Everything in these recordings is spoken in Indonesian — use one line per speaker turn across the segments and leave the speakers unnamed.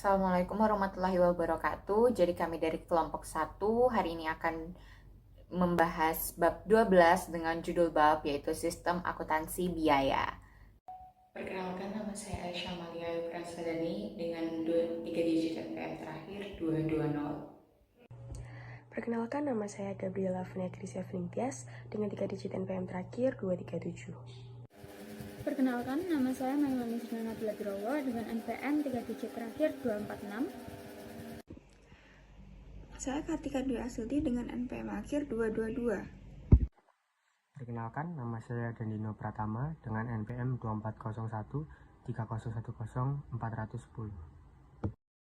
Assalamualaikum warahmatullahi wabarakatuh. Jadi kami dari kelompok 1 hari ini akan membahas bab 12 dengan judul bab yaitu Sistem Akuntansi Biaya. Perkenalkan, nama saya Aisyah Malia Prasadani dengan 3 digit NPM terakhir 220.
Perkenalkan, nama saya Gabriela Venetrisia Flintias dengan 3 digit NPM terakhir 237.
Perkenalkan, nama saya Mailani Sirna Nabila dengan NPM 3 digit terakhir 246.
Saya Kartika Dwi Asilti dengan NPM akhir 222.
Perkenalkan, nama saya Dandino Pratama dengan NPM 2401 3010 410.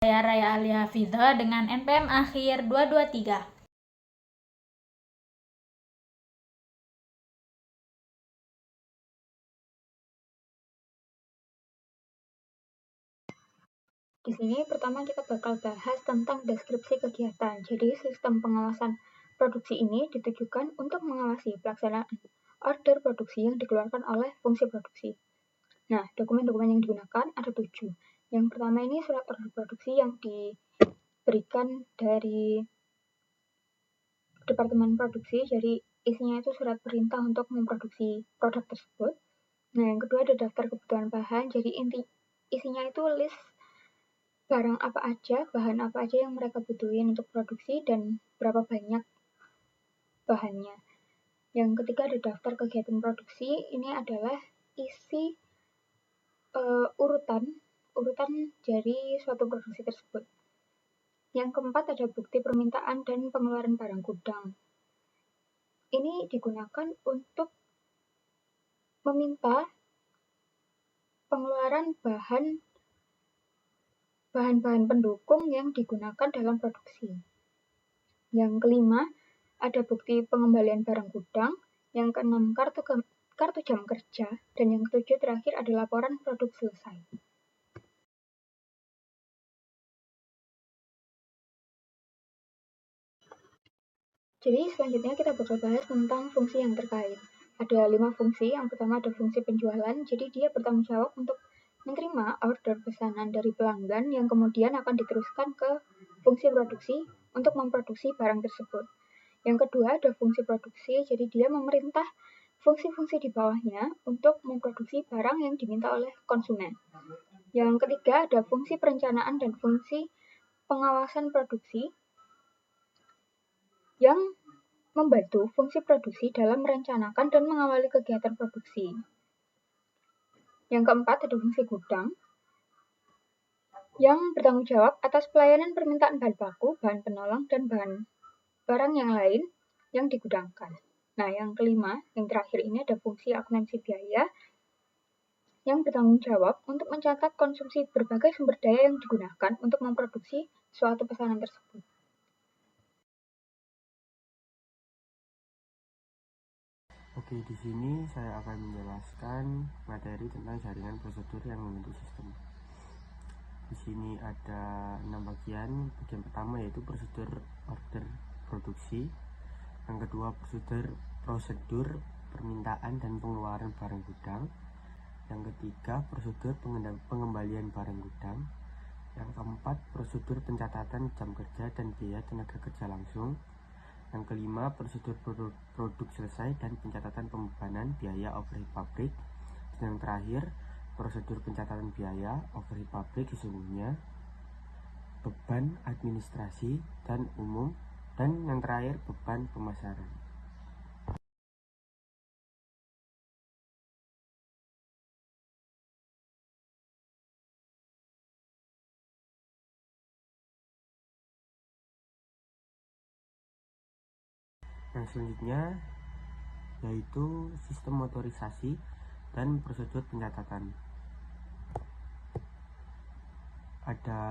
Saya Raya Ali Hafidha dengan NPM akhir 223.
Di sini pertama kita bakal bahas tentang deskripsi kegiatan. Jadi sistem pengawasan produksi ini ditujukan untuk mengawasi pelaksanaan order produksi yang dikeluarkan oleh fungsi produksi. Nah, dokumen-dokumen yang digunakan ada 7. Yang pertama ini surat order produksi yang diberikan dari Departemen Produksi, jadi isinya itu surat perintah untuk memproduksi produk tersebut. Nah, yang kedua ada daftar kebutuhan bahan, jadi isinya itu list barang apa aja, bahan apa aja yang mereka butuhin untuk produksi dan berapa banyak bahannya. Yang ketiga ada daftar kegiatan produksi, ini adalah isi urutan dari suatu produksi tersebut. Yang keempat ada bukti permintaan dan pengeluaran barang gudang. Ini digunakan untuk meminta pengeluaran bahan-bahan pendukung yang digunakan dalam produksi. Yang kelima, ada bukti pengembalian barang gudang. Yang keenam, kartu jam kerja. Dan yang ketujuh terakhir ada laporan produk selesai. Jadi selanjutnya kita bakal bahas tentang fungsi yang terkait. Ada 5 fungsi. Yang pertama ada fungsi penjualan. Jadi dia bertanggung jawab untuk menerima order pesanan dari pelanggan yang kemudian akan diteruskan ke fungsi produksi untuk memproduksi barang tersebut. Yang kedua ada fungsi produksi, jadi dia memerintah fungsi-fungsi di bawahnya untuk memproduksi barang yang diminta oleh konsumen. Yang ketiga ada fungsi perencanaan dan fungsi pengawasan produksi yang membantu fungsi produksi dalam merencanakan dan mengawali kegiatan produksi. Yang keempat ada fungsi gudang yang bertanggung jawab atas pelayanan permintaan bahan baku, bahan penolong, dan barang yang lain yang digudangkan. Nah, yang kelima, yang terakhir ini ada fungsi akuntansi biaya yang bertanggung jawab untuk mencatat konsumsi berbagai sumber daya yang digunakan untuk memproduksi suatu pesanan tersebut.
Oke, di sini saya akan menjelaskan materi tentang jaringan prosedur yang membentuk sistem. Di sini ada 6 bagian. Bagian pertama yaitu prosedur order produksi. Yang kedua prosedur permintaan dan pengeluaran barang gudang. Yang ketiga prosedur pengembalian barang gudang. Yang keempat prosedur pencatatan jam kerja dan biaya tenaga kerja langsung. Yang kelima prosedur produk selesai dan pencatatan pembebanan biaya overhead pabrik. Dan yang terakhir prosedur pencatatan biaya overhead pabrik sesungguhnya, beban administrasi dan umum, dan yang terakhir beban pemasaran. Yang selanjutnya yaitu sistem motorisasi dan prosedur pencatatan. Ada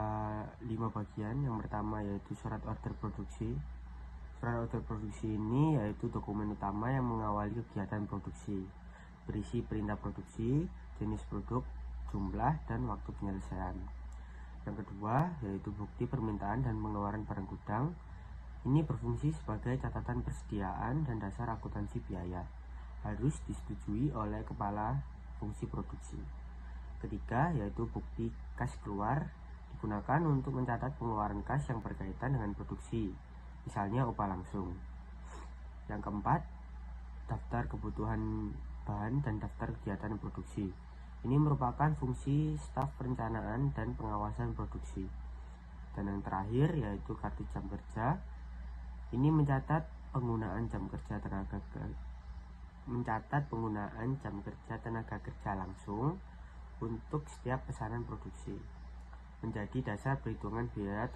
5 bagian. Yang pertama yaitu surat order produksi. Surat order produksi ini yaitu dokumen utama yang mengawali kegiatan produksi, berisi perintah produksi, jenis produk, jumlah, dan waktu penyelesaian. Yang kedua yaitu bukti permintaan dan pengeluaran barang gudang. Ini berfungsi sebagai catatan persediaan dan dasar akuntansi biaya, harus disetujui oleh kepala fungsi produksi. Ketiga yaitu bukti kas keluar, digunakan untuk mencatat pengeluaran kas yang berkaitan dengan produksi, misalnya upah langsung. Yang keempat, daftar kebutuhan bahan dan daftar kegiatan produksi. Ini merupakan fungsi staf perencanaan dan pengawasan produksi. Dan yang terakhir yaitu kartu jam kerja. Ini mencatat penggunaan jam kerja tenaga kerja langsung untuk setiap pesanan produksi, menjadi dasar perhitungan biaya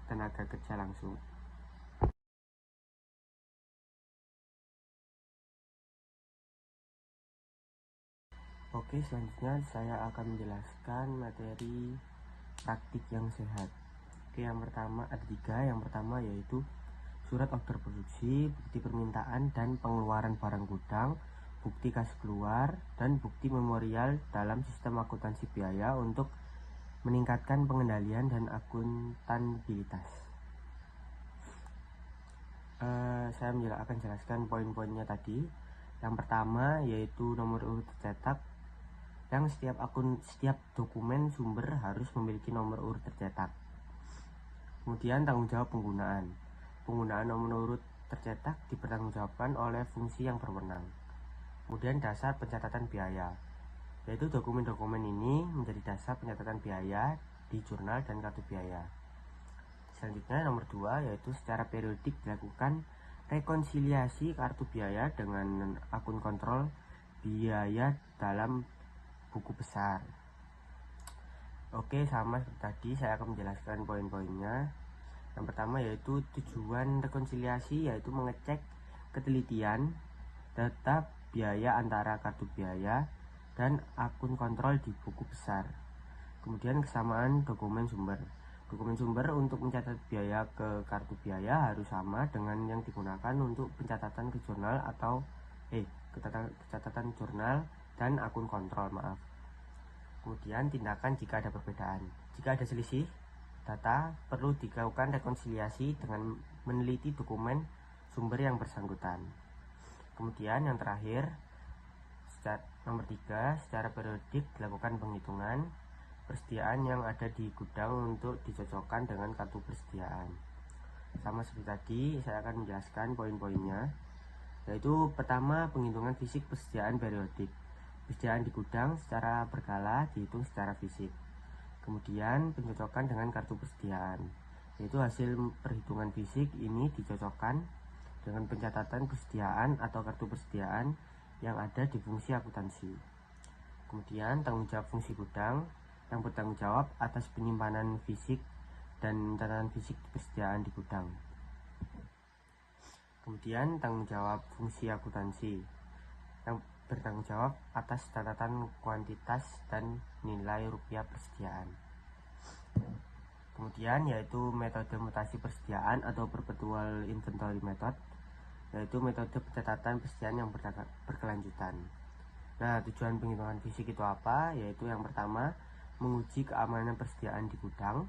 tenaga kerja langsung. Oke, selanjutnya saya akan menjelaskan materi praktik yang sehat. Oke, yang pertama ada 3. Yang pertama yaitu surat order produksi, bukti permintaan dan pengeluaran barang gudang, bukti kas keluar, dan bukti memorial dalam sistem akuntansi biaya untuk meningkatkan pengendalian dan akuntabilitas. Saya akan jelaskan poin-poinnya tadi. Yang pertama yaitu nomor urut tercetak, yang setiap dokumen sumber harus memiliki nomor urut tercetak. Kemudian tanggung jawab penggunaan nomor urut tercetak dipertanggungjawabkan oleh fungsi yang berwenang. Kemudian dasar pencatatan biaya, yaitu dokumen-dokumen ini menjadi dasar pencatatan biaya di jurnal dan kartu biaya. Selanjutnya nomor 2 yaitu secara periodik dilakukan rekonsiliasi kartu biaya dengan akun kontrol biaya dalam buku besar. Oke, sama seperti tadi saya akan menjelaskan poin-poinnya. Yang pertama yaitu tujuan rekonsiliasi, yaitu mengecek ketelitian data biaya antara kartu biaya dan akun kontrol di buku besar. Kemudian kesamaan dokumen sumber untuk mencatat biaya ke kartu biaya harus sama dengan yang digunakan untuk pencatatan ke jurnal atau catatan jurnal dan akun kontrol. Kemudian tindakan jika ada perbedaan. Jika ada selisih data, perlu dilakukan rekonsiliasi dengan meneliti dokumen sumber yang bersangkutan. Kemudian yang terakhir, nomor 3, secara periodik dilakukan penghitungan persediaan yang ada di gudang untuk dicocokkan dengan kartu persediaan. Sama seperti tadi, saya akan menjelaskan poin-poinnya, yaitu pertama, penghitungan fisik persediaan periodik. Persediaan di gudang secara berkala dihitung secara fisik. Kemudian pencocokan dengan kartu persediaan, yaitu hasil perhitungan fisik ini dicocokkan dengan pencatatan persediaan atau kartu persediaan yang ada di fungsi akuntansi. Kemudian tanggung jawab fungsi gudang yang bertanggung jawab atas penyimpanan fisik dan catatan fisik persediaan di gudang. Kemudian tanggung jawab fungsi akuntansi yang bertanggung jawab atas catatan kuantitas dan nilai rupiah persediaan. Kemudian yaitu metode mutasi persediaan atau perpetual inventory method, yaitu metode pencatatan persediaan yang berkelanjutan. Nah, tujuan penghitungan fisik itu apa? Yaitu yang pertama, menguji keamanan persediaan di gudang,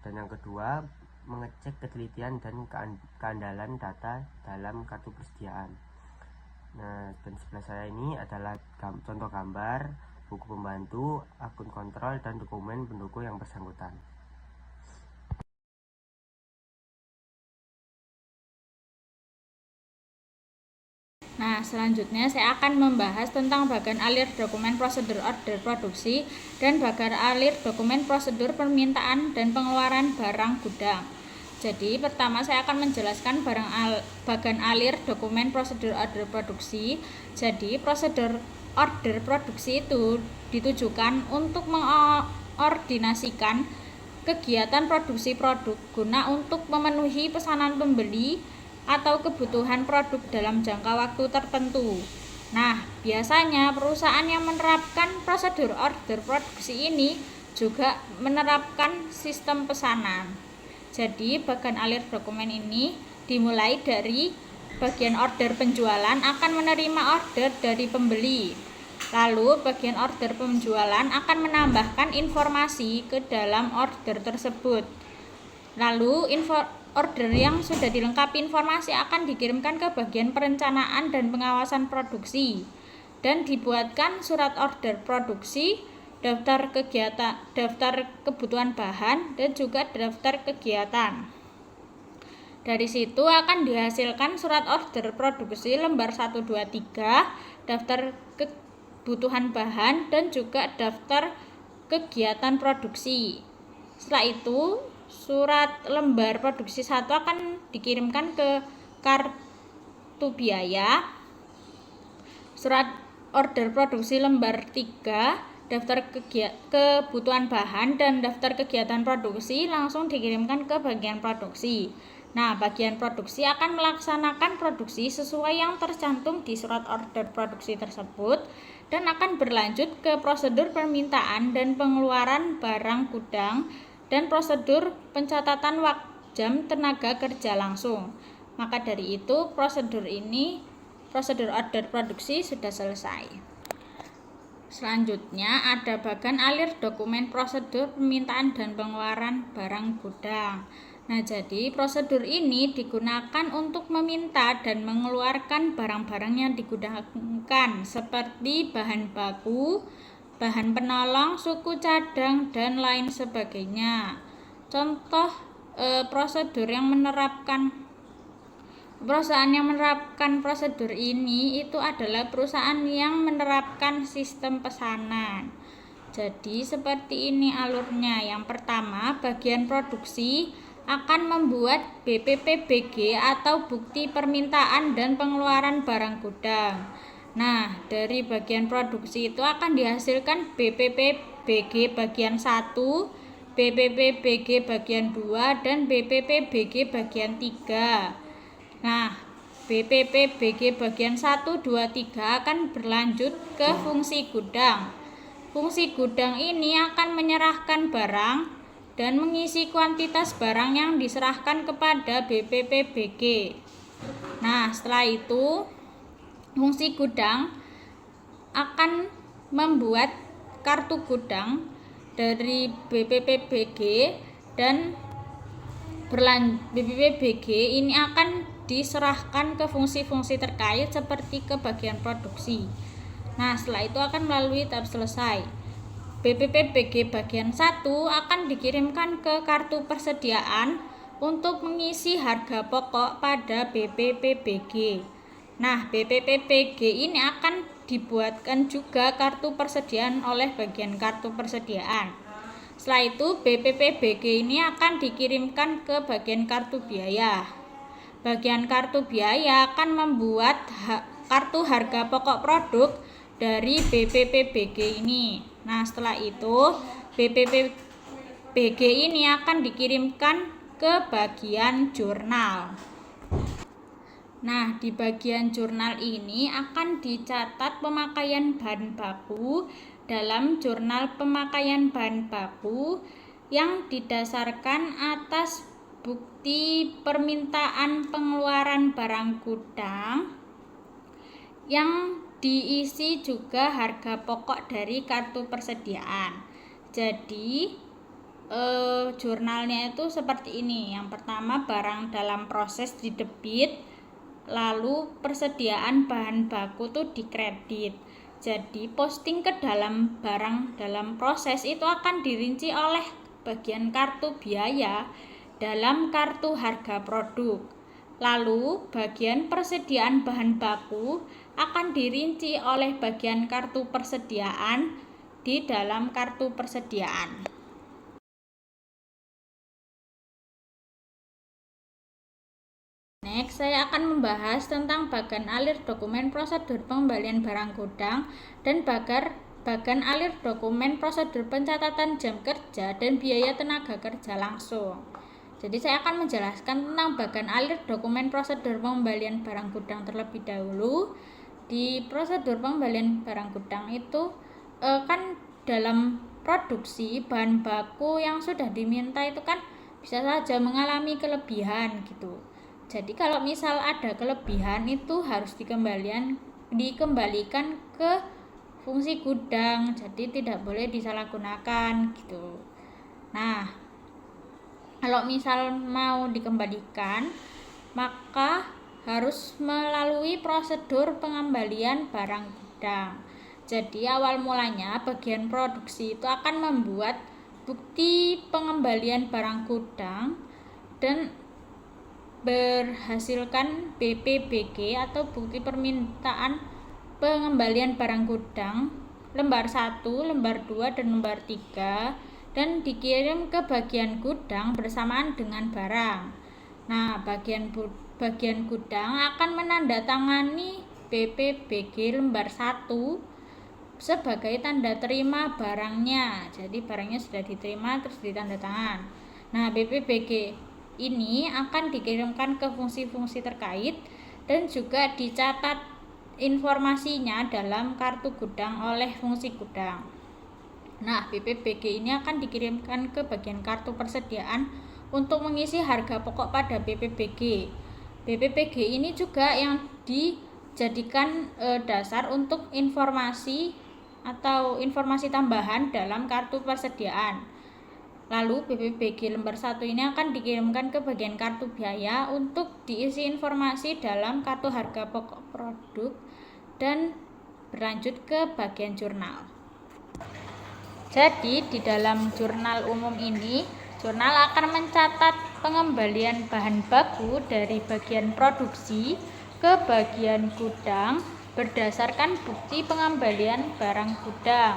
dan yang kedua, mengecek ketelitian dan keandalan data dalam kartu persediaan. Nah, dan sebelah saya ini adalah contoh gambar, buku pembantu, akun kontrol, dan dokumen pendukung yang bersangkutan.
Nah, selanjutnya saya akan membahas tentang bagan alir dokumen prosedur order produksi dan bagan alir dokumen prosedur permintaan dan pengeluaran barang gudang. Jadi, pertama saya akan menjelaskan bagan alir dokumen prosedur order produksi. Jadi, prosedur order produksi itu ditujukan untuk mengordinasikan kegiatan produksi produk guna untuk memenuhi pesanan pembeli atau kebutuhan produk dalam jangka waktu tertentu. Nah, biasanya perusahaan yang menerapkan prosedur order produksi ini juga menerapkan sistem pesanan. Jadi, bagan alir dokumen ini dimulai dari bagian order penjualan akan menerima order dari pembeli. Lalu, bagian order penjualan akan menambahkan informasi ke dalam order tersebut. Lalu, order yang sudah dilengkapi informasi akan dikirimkan ke bagian perencanaan dan pengawasan produksi dan dibuatkan surat order produksi daftar kegiatan, daftar kebutuhan bahan, dan juga daftar kegiatan. Dari situ akan dihasilkan surat order produksi lembar 1, 2, 3, daftar kebutuhan bahan, dan juga daftar kegiatan produksi. Setelah itu, surat lembar produksi 1 akan dikirimkan ke kartu biaya. Surat order produksi lembar 3, daftar kebutuhan bahan dan daftar kegiatan produksi langsung dikirimkan ke bagian produksi. Nah, bagian produksi akan melaksanakan produksi sesuai yang tercantum di surat order produksi tersebut dan akan berlanjut ke prosedur permintaan dan pengeluaran barang gudang dan prosedur pencatatan jam tenaga kerja langsung. Maka dari itu, prosedur order produksi sudah selesai. Selanjutnya ada bagian alir dokumen prosedur permintaan dan pengeluaran barang gudang. Nah, jadi prosedur ini digunakan untuk meminta dan mengeluarkan barang-barang yang digudangkan seperti bahan baku, bahan penolong, suku cadang, dan lain sebagainya. Contoh prosedur yang menerapkan Perusahaan yang menerapkan prosedur ini itu adalah perusahaan yang menerapkan sistem pesanan. Jadi seperti ini alurnya. Yang pertama, bagian produksi akan membuat BPPBG atau bukti permintaan dan pengeluaran barang gudang. Nah, dari bagian produksi itu akan dihasilkan BPPBG bagian 1, BPPBG bagian 2, dan BPPBG bagian 3. Nah, BPPBG bagian 1, 2, 3 akan berlanjut ke fungsi gudang. Fungsi gudang ini akan menyerahkan barang dan mengisi kuantitas barang yang diserahkan kepada BPPBG. Nah, setelah itu fungsi gudang akan membuat kartu gudang dari BPPBG dan BPPBG ini akan diserahkan ke fungsi-fungsi terkait seperti ke bagian produksi. Nah, setelah itu akan melalui tahap selesai. BPPBG bagian 1 akan dikirimkan ke kartu persediaan untuk mengisi harga pokok pada BPPBG. Nah, BPPBG ini akan dibuatkan juga kartu persediaan oleh bagian kartu persediaan. Setelah itu, BPPBG ini akan dikirimkan ke bagian kartu biaya. Bagian kartu biaya akan membuat kartu harga pokok produk dari BPPBG ini. Nah, setelah itu BPPBG ini akan dikirimkan ke bagian jurnal. Nah, di bagian jurnal ini akan dicatat pemakaian bahan baku dalam jurnal pemakaian bahan baku yang didasarkan atas bukti permintaan pengeluaran barang gudang yang diisi juga harga pokok dari kartu persediaan. Jadi jurnalnya itu seperti ini. Yang pertama, barang dalam proses didebit, lalu persediaan bahan baku tuh dikredit. Jadi posting ke dalam barang dalam proses itu akan dirinci oleh bagian kartu biaya dalam kartu harga produk. Lalu bagian persediaan bahan baku akan dirinci oleh bagian kartu persediaan di dalam kartu persediaan. Next, saya akan membahas tentang bagian alir dokumen prosedur pengembalian barang gudang dan bagian alir dokumen prosedur pencatatan jam kerja dan biaya tenaga kerja langsung. Jadi saya akan menjelaskan tentang bagian alir dokumen prosedur pengembalian barang gudang terlebih dahulu. Di prosedur pengembalian barang gudang itu kan dalam produksi bahan baku yang sudah diminta itu kan bisa saja mengalami kelebihan gitu. Jadi kalau misal ada kelebihan itu harus dikembalikan ke fungsi gudang. Jadi tidak boleh disalahgunakan gitu. Nah, kalau misal mau dikembalikan, maka harus melalui prosedur pengembalian barang gudang. Jadi awal mulanya bagian produksi itu akan membuat bukti pengembalian barang gudang dan berhasilkan BPBG atau bukti permintaan pengembalian barang gudang lembar 1, lembar 2, dan lembar 3 dan dikirim ke bagian gudang bersamaan dengan barang. Nah, bagian gudang akan menandatangani BPBG lembar 1 sebagai tanda terima barangnya. Jadi barangnya sudah diterima terus ditanda tangan. Nah, BPBG ini akan dikirimkan ke fungsi-fungsi terkait dan juga dicatat informasinya dalam kartu gudang oleh fungsi gudang. Nah, BPBG ini akan dikirimkan ke bagian kartu persediaan untuk mengisi harga pokok pada BPBG. BPBG ini juga yang dijadikan dasar untuk informasi atau informasi tambahan dalam kartu persediaan. Lalu BPBG lembar 1 ini akan dikirimkan ke bagian kartu biaya untuk diisi informasi dalam kartu harga pokok produk dan berlanjut ke bagian jurnal. Jadi di dalam jurnal umum ini, jurnal akan mencatat pengembalian bahan baku dari bagian produksi ke bagian gudang berdasarkan bukti pengembalian barang gudang.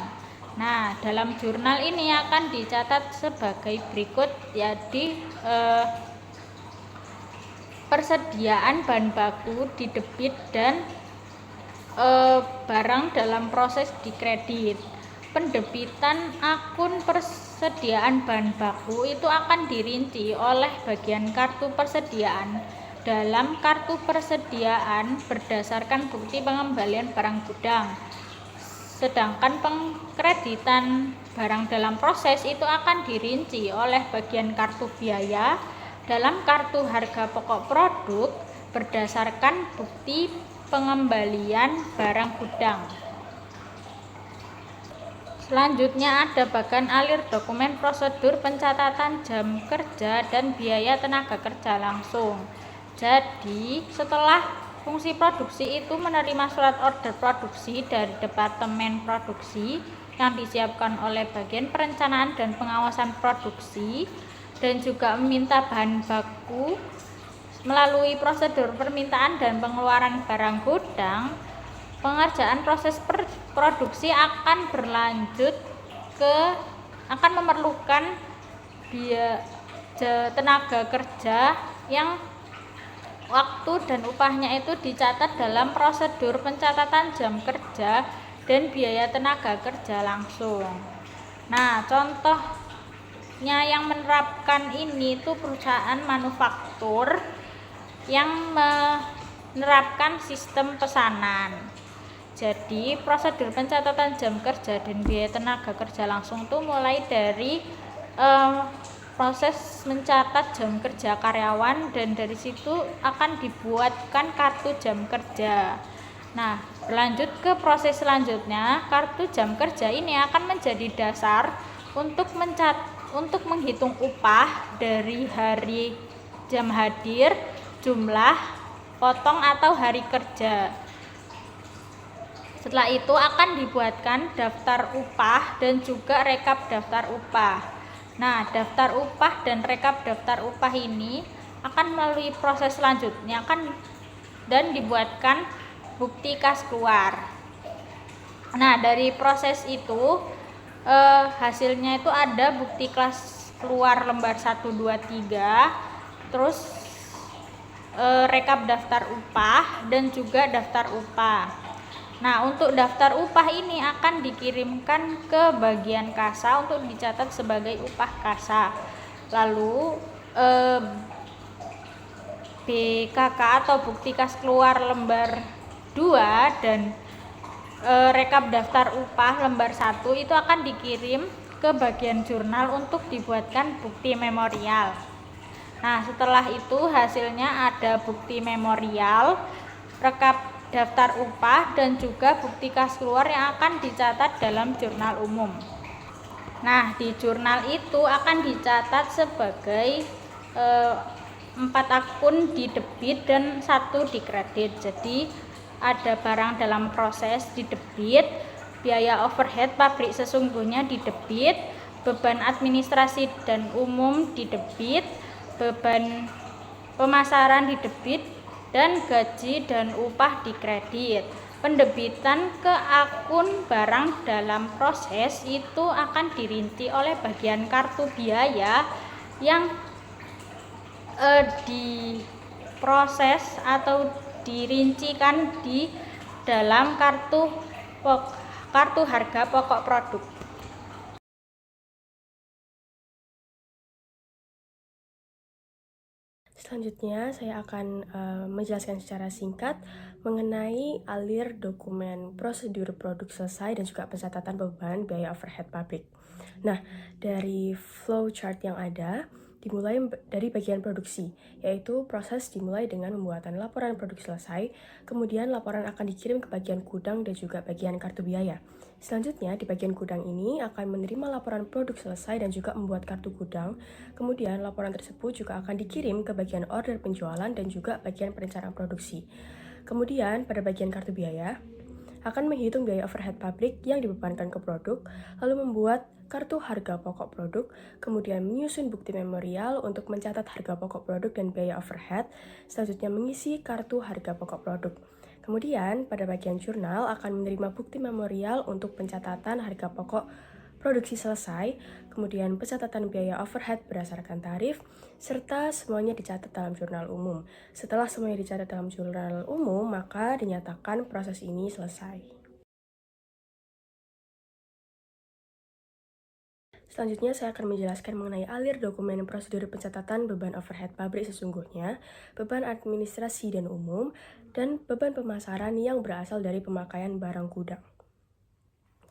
Nah, dalam jurnal ini akan dicatat sebagai berikut, yaitu persediaan bahan baku di debit dan barang dalam proses dikredit. Pendebitan akun persediaan bahan baku itu akan dirinci oleh bagian kartu persediaan dalam kartu persediaan berdasarkan bukti pengembalian barang gudang. Sedangkan pengkreditan barang dalam proses itu akan dirinci oleh bagian kartu biaya dalam kartu harga pokok produk berdasarkan bukti pengembalian barang gudang. Selanjutnya ada bagian alir dokumen prosedur pencatatan jam kerja dan biaya tenaga kerja langsung. Jadi setelah fungsi produksi itu menerima surat order produksi dari Departemen Produksi yang disiapkan oleh bagian perencanaan dan pengawasan produksi dan juga meminta bahan baku melalui prosedur permintaan dan pengeluaran barang gudang. Pengerjaan proses produksi akan berlanjut akan memerlukan biaya tenaga kerja yang waktu dan upahnya itu dicatat dalam prosedur pencatatan jam kerja dan biaya tenaga kerja langsung. Nah, contohnya yang menerapkan ini itu perusahaan manufaktur yang menerapkan sistem pesanan. Jadi, prosedur pencatatan jam kerja dan biaya tenaga kerja langsung itu mulai dari proses mencatat jam kerja karyawan dan dari situ akan dibuatkan kartu jam kerja. Nah, berlanjut ke proses selanjutnya, kartu jam kerja ini akan menjadi dasar untuk menghitung upah dari hari jam hadir, jumlah, potong atau hari kerja. Setelah itu akan dibuatkan daftar upah dan juga rekap daftar upah. Nah, daftar upah dan rekap daftar upah ini akan melalui proses selanjutnya dan dibuatkan bukti kas keluar. Nah, dari proses itu hasilnya itu ada bukti kas keluar lembar 1, 2, 3, terus rekap daftar upah dan juga daftar upah. Nah, untuk daftar upah ini akan dikirimkan ke bagian kasa untuk dicatat sebagai upah kasa. Lalu BKK atau bukti kas keluar lembar 2 dan rekap daftar upah lembar 1 itu akan dikirim ke bagian jurnal untuk dibuatkan bukti memorial. Nah, setelah itu hasilnya ada bukti memorial, rekap daftar upah dan juga bukti kas keluar yang akan dicatat dalam jurnal umum. Nah, di jurnal itu akan dicatat sebagai 4 akun di debit dan 1 di kredit. Jadi ada barang dalam proses di debit, biaya overhead pabrik sesungguhnya di debit, beban administrasi dan umum di debit, beban pemasaran di debit, dan gaji dan upah di kredit. Pendebitan ke akun barang dalam proses itu akan dirinci oleh bagian kartu biaya yang diproses atau dirincikan di dalam kartu harga pokok produk.
Selanjutnya, saya akan menjelaskan secara singkat mengenai alir dokumen prosedur produk selesai dan juga pencatatan beban biaya overhead pabrik. Nah, dari flow chart yang ada, dimulai dari bagian produksi, yaitu proses dimulai dengan pembuatan laporan produk selesai, kemudian laporan akan dikirim ke bagian gudang dan juga bagian kartu biaya. Selanjutnya, di bagian gudang ini akan menerima laporan produk selesai dan juga membuat kartu gudang. Kemudian, laporan tersebut juga akan dikirim ke bagian order penjualan dan juga bagian perencanaan produksi. Kemudian, pada bagian kartu biaya, akan menghitung biaya overhead pabrik yang dibebankan ke produk, lalu membuat kartu harga pokok produk, kemudian menyusun bukti memorial untuk mencatat harga pokok produk dan biaya overhead, selanjutnya mengisi kartu harga pokok produk. Kemudian, pada bagian jurnal akan menerima bukti memorial untuk pencatatan harga pokok produksi selesai, kemudian pencatatan biaya overhead berdasarkan tarif, serta semuanya dicatat dalam jurnal umum. Setelah semuanya dicatat dalam jurnal umum, maka dinyatakan proses ini selesai. Selanjutnya, saya akan menjelaskan mengenai alir dokumen prosedur pencatatan beban overhead pabrik sesungguhnya, beban administrasi dan umum, dan beban pemasaran yang berasal dari pemakaian barang gudang.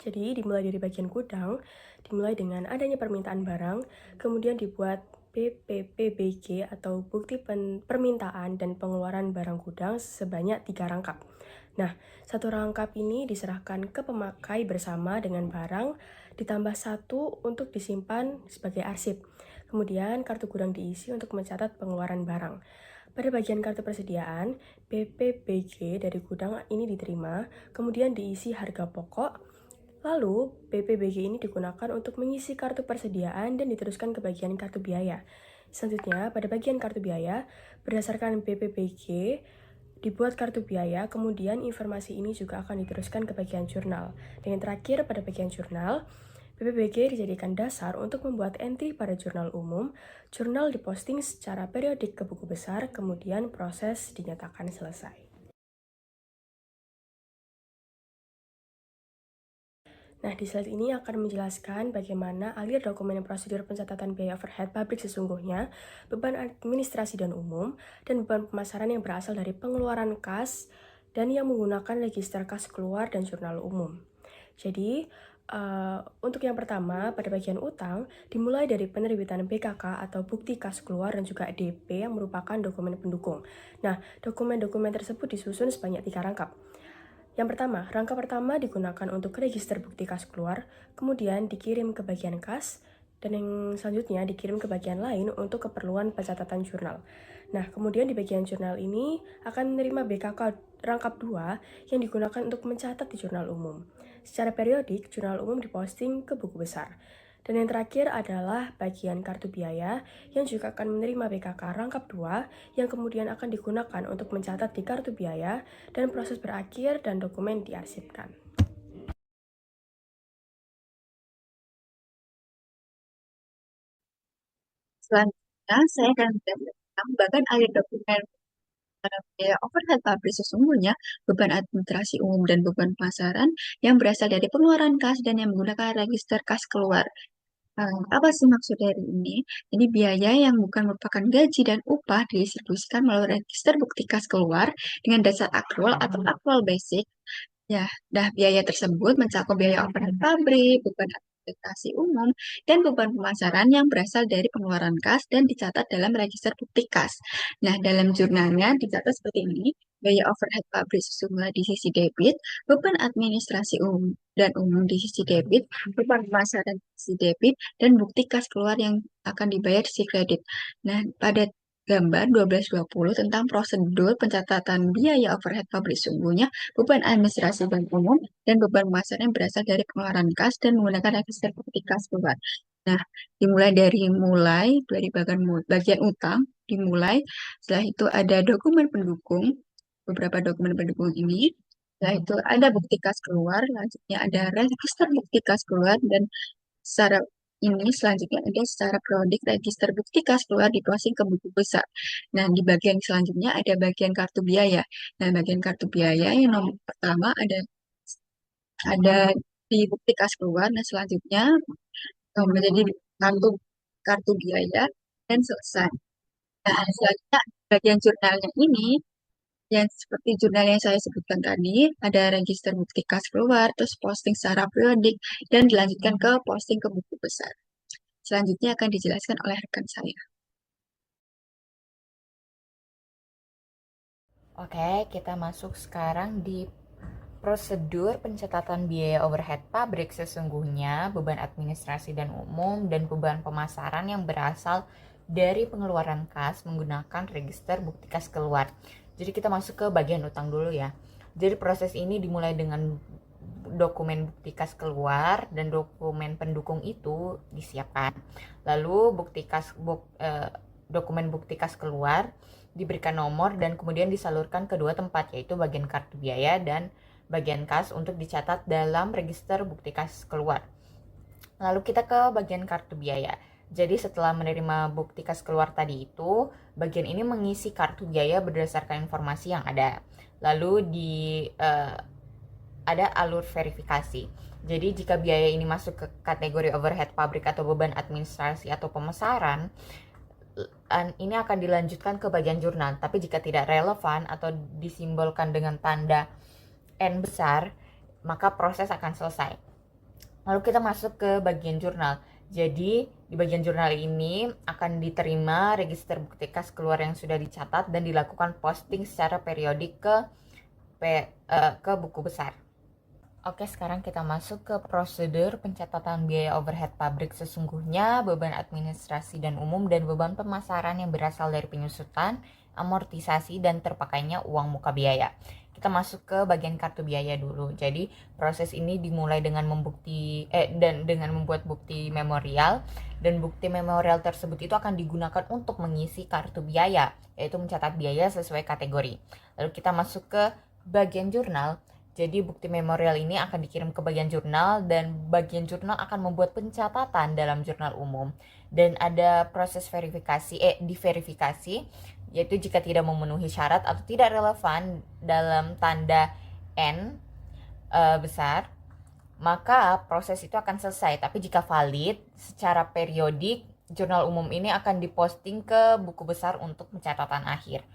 Jadi, dimulai dari bagian gudang, dimulai dengan adanya permintaan barang, kemudian dibuat BPPBG atau bukti permintaan dan pengeluaran barang gudang sebanyak 3 rangkap. Nah, satu rangkap ini diserahkan ke pemakai bersama dengan barang, ditambah satu untuk disimpan sebagai arsip. Kemudian, kartu gudang diisi untuk mencatat pengeluaran barang. Pada bagian kartu persediaan, BPBG dari gudang ini diterima, kemudian diisi harga pokok. Lalu, BPBG ini digunakan untuk mengisi kartu persediaan dan diteruskan ke bagian kartu biaya. Selanjutnya, pada bagian kartu biaya, berdasarkan BPBG, dibuat kartu biaya, kemudian informasi ini juga akan diteruskan ke bagian jurnal. Dan yang terakhir, pada bagian jurnal, BPBG dijadikan dasar untuk membuat entry pada jurnal umum. Jurnal diposting secara periodik ke buku besar, kemudian proses dinyatakan selesai. Nah, di slide ini akan menjelaskan bagaimana alir dokumen prosedur pencatatan biaya overhead pabrik sesungguhnya, beban administrasi dan umum, dan beban pemasaran yang berasal dari pengeluaran kas dan yang menggunakan register kas keluar dan jurnal umum. Jadi, untuk yang pertama, pada bagian utang, dimulai dari penerbitan BKK atau bukti kas keluar dan juga DP yang merupakan dokumen pendukung. Nah, dokumen-dokumen tersebut disusun sebanyak 3 rangkap. Yang pertama, rangkap pertama digunakan untuk register bukti kas keluar, kemudian dikirim ke bagian kas, dan yang selanjutnya dikirim ke bagian lain untuk keperluan pencatatan jurnal. Nah, kemudian di bagian jurnal ini akan menerima BKK rangkap 2 yang digunakan untuk mencatat di jurnal umum. Secara periodik, jurnal umum diposting ke buku besar. Dan yang terakhir adalah bagian kartu biaya yang juga akan menerima BKK rangkap 2 yang kemudian akan digunakan untuk mencatat di kartu biaya dan proses berakhir dan dokumen diarsipkan.
Selanjutnya, saya akan menjelaskan bagian alir dokumen biaya overhead pabrik sesungguhnya, beban administrasi umum dan beban pemasaran yang berasal dari pengeluaran kas dan yang menggunakan register kas keluar. Apa sih maksud dari ini? Jadi biaya yang bukan merupakan gaji dan upah didistribusikan melalui register bukti kas keluar dengan dasar akrual atau akrual basic. Ya, biaya tersebut mencakup biaya overhead pabrik, beban administrasi umum, dan beban pemasaran yang berasal dari pengeluaran kas dan dicatat dalam register bukti kas. Nah, dalam jurnalnya dicatat seperti ini, biaya overhead pabrik sesungguhnya di sisi debit, beban administrasi umum dan umum di sisi debit, beban pemasaran di sisi debit, dan bukti kas keluar yang akan dibayar di sisi kredit. Nah, pada gambar 1220 tentang prosedur pencatatan biaya overhead pabrik sesungguhnya, beban administrasi dan umum, dan beban pemasaran yang berasal dari pengeluaran kas dan menggunakan register bukti kas keluar. Nah, dari bagian utang dimulai. Setelah itu ada dokumen pendukung, beberapa dokumen pendukung ini. Setelah itu ada bukti kas keluar, selanjutnya ada register bukti kas keluar, dan secara selanjutnya ada secara periodik register bukti kas keluar di posting ke buku besar. Nah, di bagian selanjutnya ada bagian kartu biaya. Nah, bagian kartu biaya yang nomor pertama ada di bukti kas keluar. Nah, selanjutnya menjadi kartu kartu biaya dan selesai. Nah, selanjutnya bagian jurnalnya ini yang seperti jurnal yang saya sebutkan tadi, ada register bukti kas keluar, terus posting secara periodik, dan dilanjutkan ke posting ke buku besar. Selanjutnya akan dijelaskan oleh rekan saya.
Oke, kita masuk sekarang di prosedur pencatatan biaya overhead pabrik sesungguhnya, beban administrasi dan umum, dan beban pemasaran yang berasal dari pengeluaran kas menggunakan register bukti kas keluar. Jadi kita masuk ke bagian utang dulu ya. Jadi proses ini dimulai dengan dokumen bukti kas keluar dan dokumen pendukung itu disiapkan. Lalu dokumen bukti kas keluar diberikan nomor dan kemudian disalurkan ke dua tempat, yaitu bagian kartu biaya dan bagian kas untuk dicatat dalam register bukti kas keluar. Lalu kita ke bagian kartu biaya. Jadi setelah menerima bukti kas keluar tadi itu, bagian ini mengisi kartu biaya berdasarkan informasi yang ada. Lalu ada alur verifikasi. Jadi jika biaya ini masuk ke kategori overhead pabrik atau beban administrasi atau pemasaran, ini akan dilanjutkan ke bagian jurnal. Tapi jika tidak relevan atau disimbolkan dengan tanda N besar, maka proses akan selesai. Lalu kita masuk ke bagian jurnal. Jadi di bagian jurnal ini akan diterima register bukti kas keluar yang sudah dicatat dan dilakukan posting secara periodik ke buku besar. Oke, sekarang kita masuk ke prosedur pencatatan biaya overhead pabrik sesungguhnya, beban administrasi dan umum, dan beban pemasaran yang berasal dari penyusutan, amortisasi, dan terpakainya uang muka biaya. Kita masuk ke bagian kartu biaya dulu. Jadi proses ini dimulai dengan dengan membuat bukti memorial, dan bukti memorial tersebut itu akan digunakan untuk mengisi kartu biaya, yaitu mencatat biaya sesuai kategori. Lalu kita masuk ke bagian jurnal. Jadi bukti memorial ini akan dikirim ke bagian jurnal dan bagian jurnal akan membuat pencatatan dalam jurnal umum. Dan ada proses diverifikasi, yaitu jika tidak memenuhi syarat atau tidak relevan dalam tanda N besar, maka proses itu akan selesai. Tapi jika valid, secara periodik, jurnal umum ini akan diposting ke buku besar untuk pencatatan akhir.